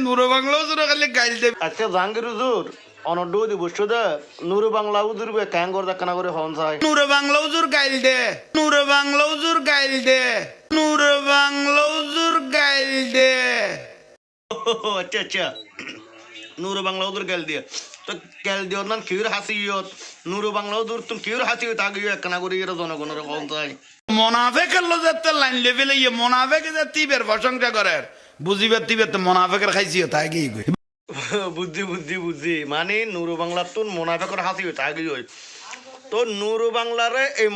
নূর বাংলা হুজুর খালি গাইল দে আচ্ছা জাহাঙ্গীর হুজুর অনড্ড দিবস দে নুরু বাংলা হুজুর বে ক্যাং করে দেখা না করে হন চাই নূর বাংলা হুজুর গাইল দে নূর বাংলা হুজুর গাইল দে নূর বাংলা হুজুর গাইল দে আচ্ছা আচ্ছা নুরু বাংলা হুজুর গেল দিয়ে তো গেল দিও না কিউর হাসিয়ত নুরু বাংলা হুজুর তুমি কিউর হাসিয়ত আগে এক না করে এরা জনগণের হন চাই মোনাফেকের লজাতে লাইন লেভেলে ইয়ে মোনাফেকে যে তিবের প্রশংসা করে বুঝিবে তিবে তো মোনাফেকের খাইছিও তাই কি বুদ্ধি বুদ্ধি বুদ্ধি মানে নুরু বাংলার তো মোনাফেকের হাসিয়ত আগে হই তো নুরু বাংলারে এই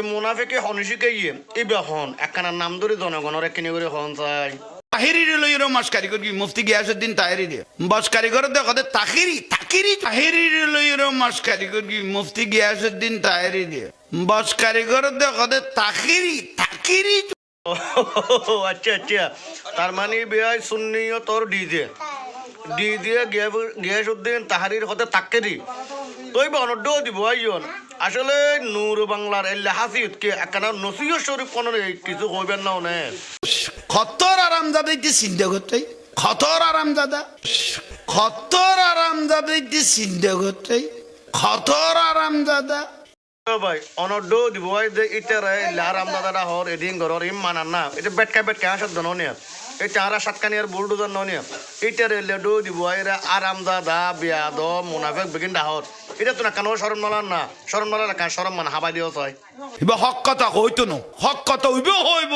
মোনাফেকে হনিশিকে ইয়ে এই হন একখানার নাম ধরে জনগণের কিনে করে হন চাই তাহিরি লইরো মাস কারিগর কি মুফতি গিয়াসউদ্দিন তাহিরি রে বাস কারিগর দেখো তাহিরি তাহিরি লইরো মাস কারিগর কি মুফতি গিয়াসউদ্দিন তাহিরি রে বাস কারিগর দেখো তাহিরি আচ্ছা আচ্ছা তার মানে বেআই সুন্নিও তোর ডি দিয়ে গিয়াসউদ্দিন তাহারির হতে তাকেরি তুই অনড্ড দিব আইন আসলে নূর বাংলার এল্লা হাসিত কে একখানা নসিহ শরীফ কোন কিছু হইবেন না নে খতর আরামজাদা ইতি চিন্তা করতে খতর আরামজাদা ইতি চিন্তা করতে খতর আরামজাদা ভাই অনড্ড দিব যে ইতারে লারাম দাদাটা হর এদিন ঘর ইম মানান না এটা বেটকা আসত জন নিয়া এই চারা সাতকানিয়ার বুলডোজার নিয়া ইটারে লেডো দিব এরা আরাম দাদা বিয়াদ মুনাফেক বেগিন ডাহর এটা তো না কানো শরম নলার কান শরম মান হাবাই দিও ছয় ইবা হক কথা হইতো ন হক কথা হইবে হইব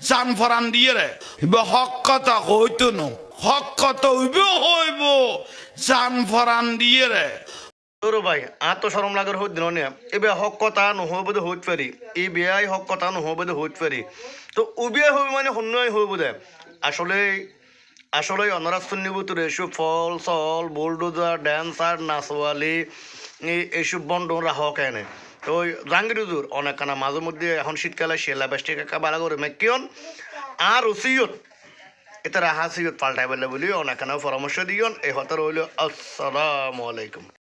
জান ফরান দিয়ে রে ইবা হক কথা হইতো ন হক কথা হইবে হইব জান ফরান দিয়ে রে তোর ভাই আর তো শরম লাগার হইত দিন নিয়া এবে হক কথা নহবদে হইত পারি এই বিয়াই হক কথা নহবদে হইত পারি তো উবিয়া হইব মানে হন্যই হইব দে আসলে অনরাষ্ট্রীয় ভিতরে এসব ফল সল বুলডোজার ড্যান্সার নাচওয়ালি এইসব বন্টন রাখা কেন তো ওই জাহাঙ্গীর হুজুর অনেকখানা মাঝে মধ্যে এখন শীতকালে সেলা বেস্টিক একা বালা করে মেকিয়ন আর ওসিয়ত এটা রাহা সিয়ত পাল্টাই বলে বলি অনেকখানা পরামর্শ দিয়ন এই হতে রইল আসসালামু আলাইকুম।